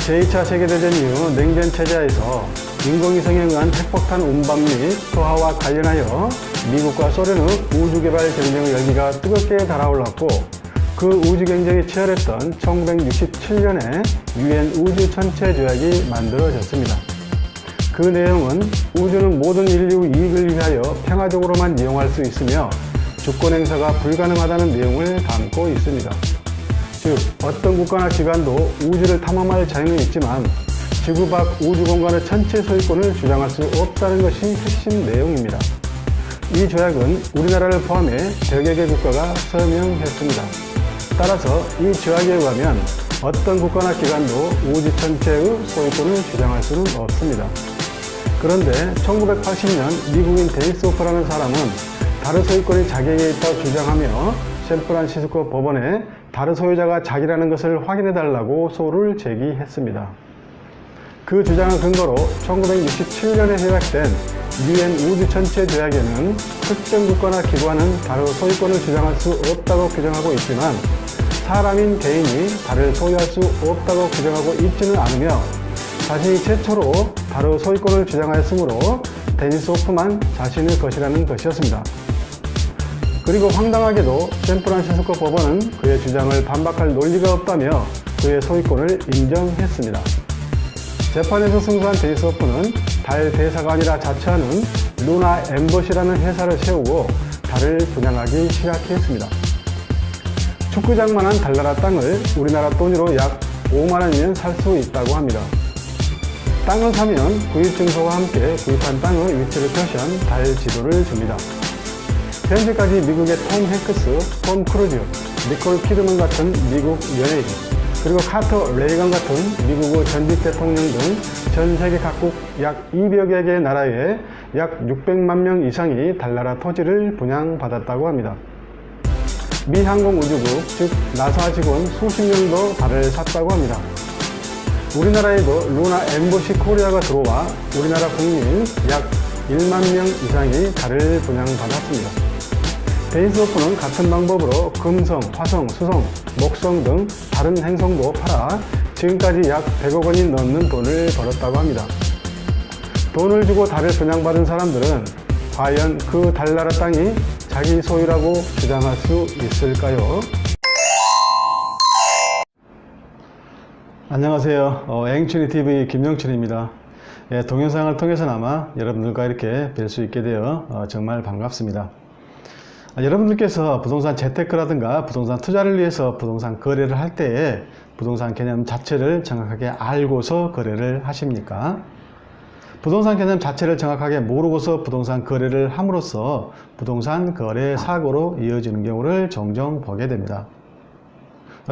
제2차 세계대전 이후 냉전체제에서 인공위성에 의한 핵폭탄 운반 및 투하와 관련하여 미국과 소련의 우주개발 경쟁의 열기가 뜨겁게 달아올랐고, 그 우주경쟁이 치열했던 1967년에 유엔 우주천체조약이 만들어졌습니다. 그 내용은 우주는 모든 인류 이익을 위하여 평화적으로만 이용할 수 있으며 주권 행사가 불가능하다는 내용을 담고 있습니다. 즉, 어떤 국가나 기관도 우주를 탐험할 자유는 있지만 지구 밖 우주 공간의 전체 소유권을 주장할 수 없다는 것이 핵심 내용입니다. 이 조약은 우리나라를 포함해 100여 개 국가가 서명했습니다. 따라서 이 조약에 의하면 어떤 국가나 기관도 우주 전체의 소유권을 주장할 수는 없습니다. 그런데 1980년 미국인 데니스 호퍼라는 사람은 다른 소유권이 자기에게 있다고 주장하며 샌프란시스코 법원에 다른 소유자가 자기라는 것을 확인해달라고 소를 제기했습니다. 그 주장을 근거로 1967년에 제작된 유엔 우주천체조약에는 특정 국가나 기관은 다른 소유권을 주장할 수 없다고 규정하고 있지만 사람인 개인이 달을 소유할 수 없다고 규정하고 있지는 않으며 자신이 최초로 다른 소유권을 주장하였으므로 데니스 호프만 자신의 것이라는 것이었습니다. 그리고 황당하게도 샌프란시스코 법원은 그의 주장을 반박할 논리가 없다며 그의 소유권을 인정했습니다. 재판에서 승소한 데니스 호프는 달 대사관이라 자처하는 루나 엠버시라는 회사를 세우고 달을 분양하기 시작했습니다. 축구장만한 달나라 땅을 우리나라 돈으로 약 5만원이면 살 수 있다고 합니다. 땅을 사면 구입증서와 함께 구입한 땅의 위치를 표시한 달 지도를 줍니다. 현재까지 미국의 톰 행크스, 톰 크루즈, 니콜 키드먼 같은 미국 연예인, 그리고 카터 레이건 같은 미국의 전직 대통령 등 전 세계 각국 약 200여 개의 나라에 약 600만 명 이상이 달나라 토지를 분양받았다고 합니다. 미 항공우주국, 즉 나사 직원 수십 명도 달을 샀다고 합니다. 우리나라에도 루나 엠버시 코리아가 들어와 우리나라 국민 약 1만 명 이상이 달을 분양받았습니다. 데니스 호프는 같은 방법으로 금성, 화성, 수성, 목성 등 다른 행성도 팔아 지금까지 약 100억 원이 넘는 돈을 벌었다고 합니다. 돈을 주고 달을 분양받은 사람들은 과연 그 달나라 땅이 자기 소유라고 주장할 수 있을까요? 안녕하세요. 앵춘이TV 김영춘입니다. 동영상을 통해서나마 여러분들과 이렇게 뵐 수 있게 되어 정말 반갑습니다. 여러분들께서 부동산 재테크라든가 부동산 투자를 위해서 부동산 거래를 할 때에 부동산 개념 자체를 정확하게 알고서 거래를 하십니까? 부동산 개념 자체를 정확하게 모르고서 부동산 거래를 함으로써 부동산 거래 사고로 이어지는 경우를 종종 보게 됩니다.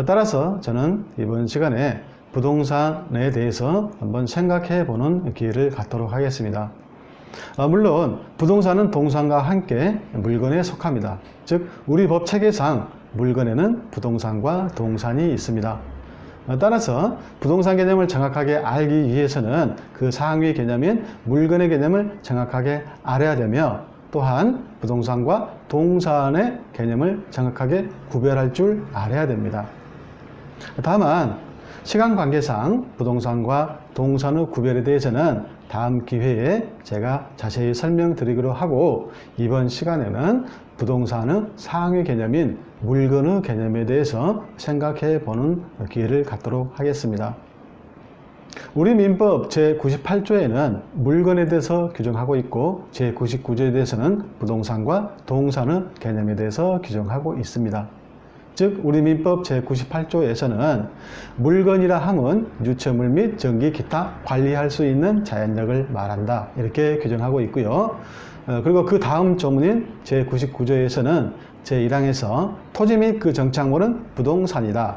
따라서 저는 이번 시간에 부동산에 대해서 한번 생각해 보는 기회를 갖도록 하겠습니다. 물론 부동산은 동산과 함께 물건에 속합니다. 즉 우리 법 체계상 물건에는 부동산과 동산이 있습니다. 따라서 부동산 개념을 정확하게 알기 위해서는 그 상위 개념인 물건의 개념을 정확하게 알아야 되며, 또한 부동산과 동산의 개념을 정확하게 구별할 줄 알아야 됩니다. 다만 시간 관계상 부동산과 동산의 구별에 대해서는 다음 기회에 제가 자세히 설명드리기로 하고, 이번 시간에는 부동산의 상위 개념인 물건의 개념에 대해서 생각해 보는 기회를 갖도록 하겠습니다. 우리 민법 제98조에는 물건에 대해서 규정하고 있고, 제99조에 대해서는 부동산과 동산의 개념에 대해서 규정하고 있습니다. 즉 우리 민법 제98조에서는 물건이라 함은 유체물 및 전기 기타 관리할 수 있는 자연력을 말한다, 이렇게 규정하고 있고요. 그리고 그 다음 조문인 제99조에서는 제1항에서 토지 및 그 정착물은 부동산이다,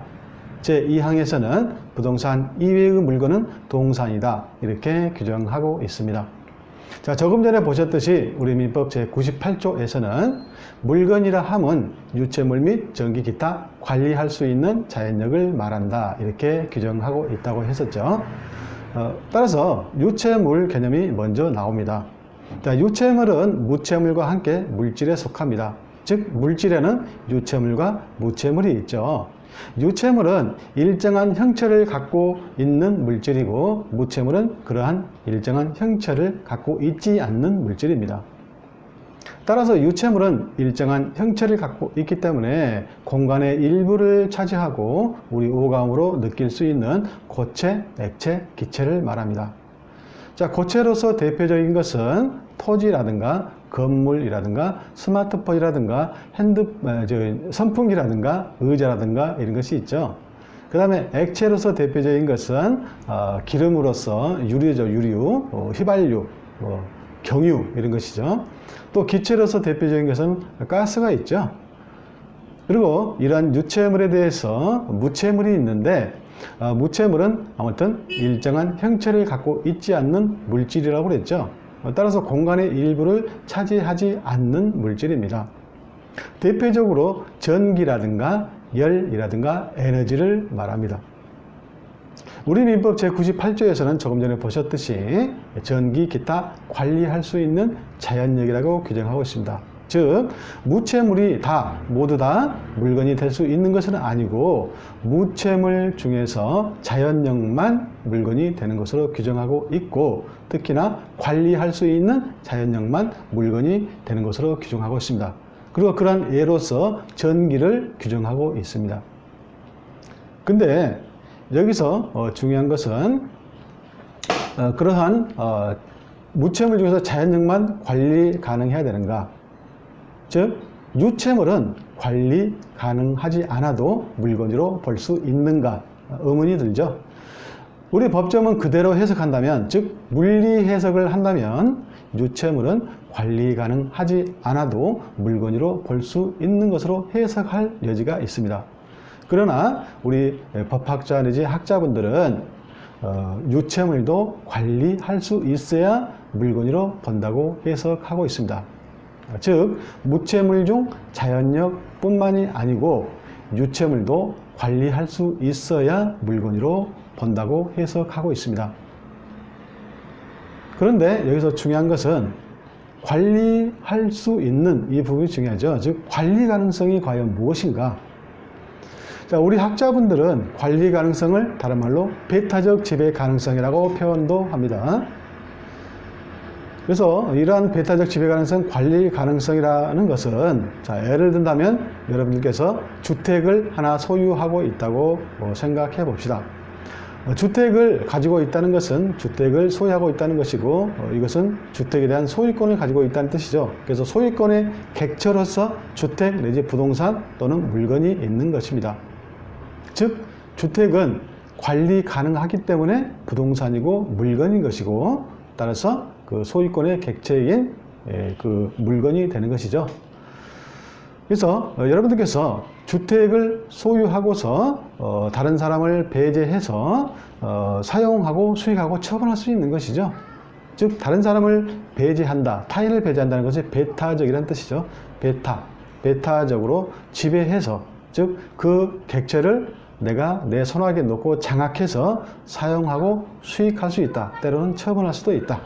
제2항에서는 부동산 이외의 물건은 동산이다, 이렇게 규정하고 있습니다. 자, 조금 전에 보셨듯이 우리 민법 제98조에서는 물건이라 함은 유체물 및 전기 기타 관리할 수 있는 자연력을 말한다, 이렇게 규정하고 있다고 했었죠. 따라서 유체물 개념이 먼저 나옵니다. 자, 유체물은 무체물과 함께 물질에 속합니다. 즉 물질에는 유체물과 무체물이 있죠. 유채물은 일정한 형체를 갖고 있는 물질이고 무채물은 그러한 일정한 형체를 갖고 있지 않는 물질입니다. 따라서 유채물은 일정한 형체를 갖고 있기 때문에 공간의 일부를 차지하고 우리 오감으로 느낄 수 있는 고체, 액체, 기체를 말합니다. 자, 고체로서 대표적인 것은 토지라든가 건물이라든가 스마트폰이라든가 선풍기라든가 의자라든가 이런 것이 있죠. 그 다음에 액체로서 대표적인 것은 기름으로서 유류죠. 유류, 휘발유, 경유 이런 것이죠. 또 기체로서 대표적인 것은 가스가 있죠. 그리고 이러한 유체물에 대해서 무체물이 있는데 무체물은 아무튼 일정한 형체를 갖고 있지 않는 물질이라고 그랬죠. 따라서 공간의 일부를 차지하지 않는 물질입니다. 대표적으로 전기라든가 열이라든가 에너지를 말합니다. 우리 민법 제98조에서는 조금 전에 보셨듯이 전기, 기타 관리할 수 있는 자연력이라고 규정하고 있습니다. 즉 무체물이 모두 다 물건이 될 수 있는 것은 아니고 무체물 중에서 자연력만 물건이 되는 것으로 규정하고 있고 특히나 관리할 수 있는 자연력만 물건이 되는 것으로 규정하고 있습니다. 그리고 그러한 예로서 전기를 규정하고 있습니다. 근데 여기서 중요한 것은 그러한 무체물 중에서 자연력만 관리 가능해야 되는가? 즉 유체물은 관리 가능하지 않아도 물건으로 볼 수 있는가 의문이 들죠. 우리 법조문 그대로 해석한다면 즉 물리 해석을 한다면 유체물은 관리 가능하지 않아도 물건으로 볼 수 있는 것으로 해석할 여지가 있습니다. 그러나 우리 법학자 내지 학자분들은 유체물도 관리할 수 있어야 물건으로 본다고 해석하고 있습니다. 즉 무체물 중 자연력 뿐만이 아니고 유체물도 관리할 수 있어야 물건으로 본다고 해석하고 있습니다. 그런데 여기서 중요한 것은 관리할 수 있는 이 부분이 중요하죠. 즉 관리 가능성이 과연 무엇인가? 자, 우리 학자분들은 관리 가능성을 다른 말로 배타적 지배 가능성이라고 표현도 합니다. 그래서 이러한 배타적 지배 가능성, 관리 가능성이라는 것은 자, 예를 든다면 여러분들께서 주택을 하나 소유하고 있다고 생각해 봅시다. 주택을 가지고 있다는 것은 주택을 소유하고 있다는 것이고 이것은 주택에 대한 소유권을 가지고 있다는 뜻이죠. 그래서 소유권의 객체로서 주택 내지 부동산 또는 물건이 있는 것입니다. 즉 주택은 관리 가능하기 때문에 부동산이고 물건인 것이고 따라서 그 소유권의 객체인 그 물건이 되는 것이죠. 그래서 여러분들께서 주택을 소유하고서 다른 사람을 배제해서 사용하고 수익하고 처분할 수 있는 것이죠. 즉 다른 사람을 배제한다, 타인을 배제한다는 것이 배타적이라는 뜻이죠. 배타적으로 지배해서 즉 그 객체를 내가 내 손아귀에 놓고 장악해서 사용하고 수익할 수 있다. 때로는 처분할 수도 있다.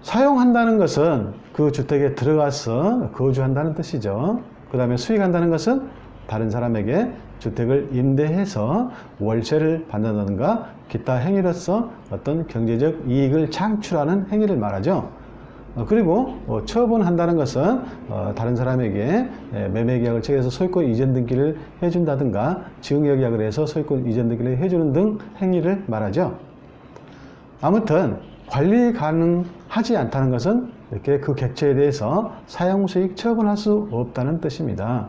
사용한다는 것은 그 주택에 들어가서 거주한다는 뜻이죠. 그 다음에 수익한다는 것은 다른 사람에게 주택을 임대해서 월세를 받는다든가 기타 행위로서 어떤 경제적 이익을 창출하는 행위를 말하죠. 그리고 처분한다는 것은 다른 사람에게 매매계약을 체결해서 소유권 이전 등기를 해준다든가 증여계약을 해서 소유권 이전 등기를 해주는 등 행위를 말하죠. 아무튼 관리 가능하지 않다는 것은 이렇게 그 객체에 대해서 사용수익 처분할 수 없다는 뜻입니다.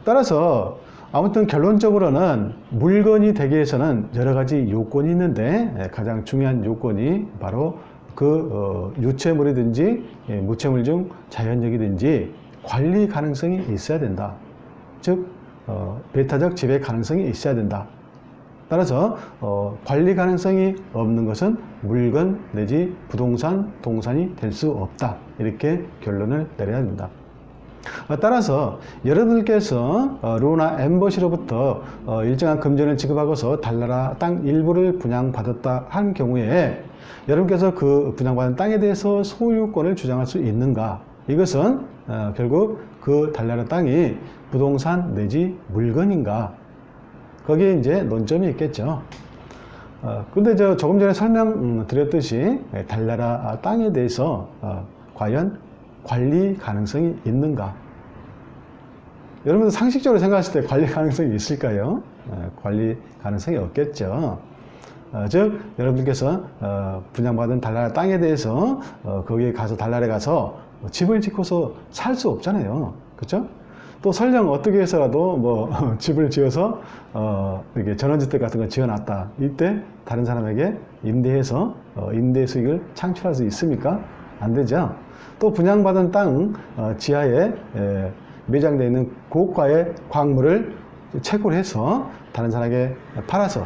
따라서 아무튼 결론적으로는 물건이 되기 위해서는 여러 가지 요건이 있는데 가장 중요한 요건이 바로 그 유체물이든지 무체물 중 자연력이든지 관리 가능성이 있어야 된다. 즉 배타적 지배 가능성이 있어야 된다. 따라서 관리 가능성이 없는 것은 물건 내지 부동산, 동산이 될 수 없다. 이렇게 결론을 내려야 됩니다. 따라서 여러분들께서 루나 엠버시로부터 일정한 금전을 지급하고서 달나라 땅 일부를 분양받았다 한 경우에 여러분께서 그 분양받은 땅에 대해서 소유권을 주장할 수 있는가? 이것은 결국 그 달나라 땅이 부동산 내지 물건인가, 거기에 이제 논점이 있겠죠. 근데 저 조금 전에 설명드렸듯이 달나라 땅에 대해서 과연 관리 가능성이 있는가? 여러분들 상식적으로 생각했을 때 관리 가능성이 있을까요? 관리 가능성이 없겠죠. 즉 여러분들께서 분양받은 달나라 땅에 대해서 거기에 가서 달나라에 가서 집을 짓고서 살 수 없잖아요. 그렇죠? 또 설령 어떻게 해서라도 뭐 집을 지어서 이렇게 전원주택 같은 거 지어놨다, 이때 다른 사람에게 임대해서 임대 수익을 창출할 수 있습니까? 안 되죠. 또 분양받은 땅 지하에 매장되어 있는 고가의 광물을 채굴 해서 다른 사람에게 팔아서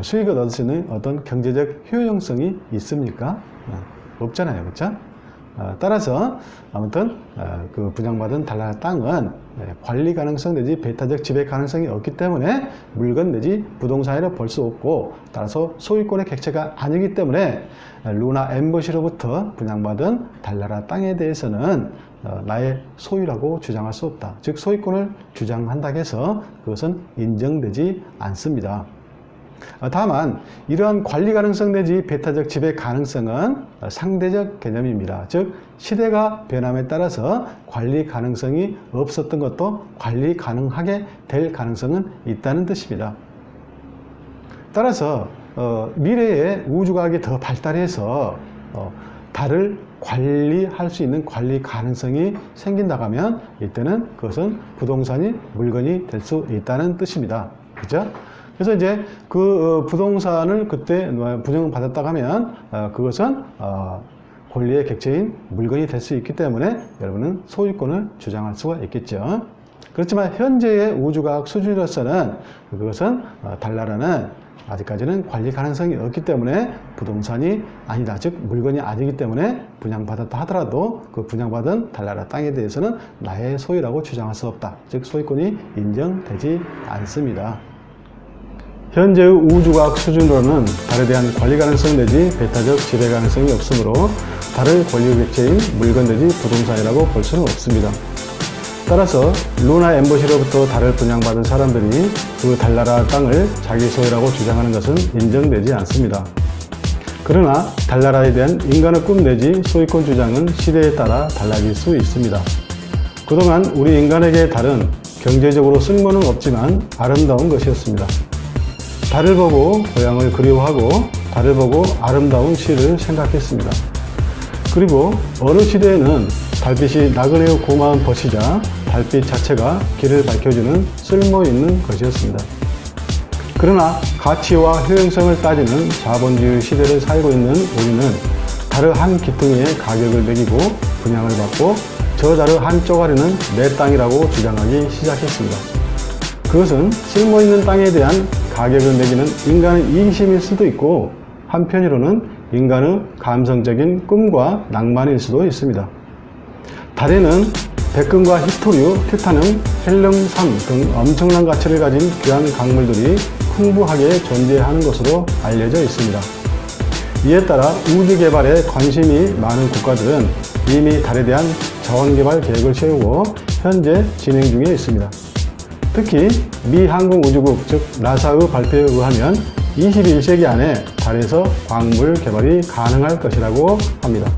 수익을 얻을 수 있는 어떤 경제적 효용성이 있습니까? 없잖아요. 그렇죠? 따라서 아무튼 그 분양받은 달나라 땅은 관리 가능성 내지 배타적 지배 가능성이 없기 때문에 물건 내지 부동산이라 볼 수 없고, 따라서 소유권의 객체가 아니기 때문에 루나 엠버시로부터 분양받은 달나라 땅에 대해서는 나의 소유라고 주장할 수 없다. 즉 소유권을 주장한다고 해서 그것은 인정되지 않습니다. 다만 이러한 관리 가능성 내지 배타적 지배 가능성은 상대적 개념입니다. 즉 시대가 변함에 따라서 관리 가능성이 없었던 것도 관리 가능하게 될 가능성은 있다는 뜻입니다. 따라서 미래에 우주과학이 더 발달해서 달을 관리할 수 있는 관리 가능성이 생긴다고 하면 이때는 그것은 부동산이 물건이 될 수 있다는 뜻입니다. 그죠? 그래서 이제 그 부동산을 그때 분양받았다고 하면 그것은 권리의 객체인 물건이 될 수 있기 때문에 여러분은 소유권을 주장할 수가 있겠죠. 그렇지만 현재의 우주과학 수준으로서는 그것은 달나라는 아직까지는 관리 가능성이 없기 때문에 부동산이 아니다, 즉 물건이 아니기 때문에 분양받았다 하더라도 그 분양받은 달나라 땅에 대해서는 나의 소유라고 주장할 수 없다, 즉 소유권이 인정되지 않습니다. 현재의 우주과학 수준으로는 달에 대한 관리 가능성 내지 배타적 지배 가능성이 없으므로 달을 권리 객체인 물건 내지 부동산이라고 볼 수는 없습니다. 따라서 루나 엠버시로부터 달을 분양받은 사람들이 그 달나라 땅을 자기 소유라고 주장하는 것은 인정되지 않습니다. 그러나 달나라에 대한 인간의 꿈 내지 소유권 주장은 시대에 따라 달라질 수 있습니다. 그동안 우리 인간에게 달은 경제적으로 쓸모는 없지만 아름다운 것이었습니다. 달을 보고 고향을 그리워하고 달을 보고 아름다운 시를 생각했습니다. 그리고 어느 시대에는 달빛이 나그네의 고마운 벗이자 달빛 자체가 길을 밝혀주는 쓸모있는 것이었습니다. 그러나 가치와 효용성을 따지는 자본주의 시대를 살고 있는 우리는 달의 한 기퉁이의 가격을 매기고 분양을 받고 저 달의 한 쪼가리는 내 땅이라고 주장하기 시작했습니다. 그것은 쓸모있는 땅에 대한 가격을 매기는 인간의 이기심일 수도 있고, 한편으로는 인간의 감성적인 꿈과 낭만일 수도 있습니다. 달에는 백금과 히토류, 티타늄, 헬륨3 등 엄청난 가치를 가진 귀한 광물들이 풍부하게 존재하는 것으로 알려져 있습니다. 이에 따라 우주 개발에 관심이 많은 국가들은 이미 달에 대한 자원 개발 계획을 세우고 현재 진행 중에 있습니다. 특히 미 항공우주국 즉 나사의 발표에 의하면 21세기 안에 달에서 광물 개발이 가능할 것이라고 합니다.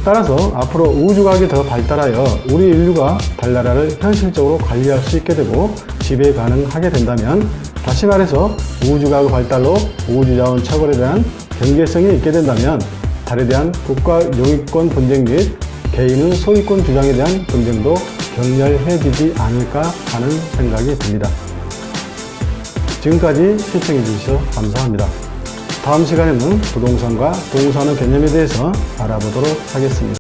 따라서 앞으로 우주과학이 더 발달하여 우리 인류가 달나라를 현실적으로 관리할 수 있게 되고 지배 가능하게 된다면, 다시 말해서 우주과학의 발달로 우주자원 착월에 대한 경계성이 있게 된다면 달에 대한 국가 영유권 분쟁 및 개인의 소유권 주장에 대한 분쟁도 격렬해지지 않을까 하는 생각이 듭니다. 지금까지 시청해 주셔서 감사합니다. 다음 시간에는 부동산과 동산의 개념에 대해서 알아보도록 하겠습니다.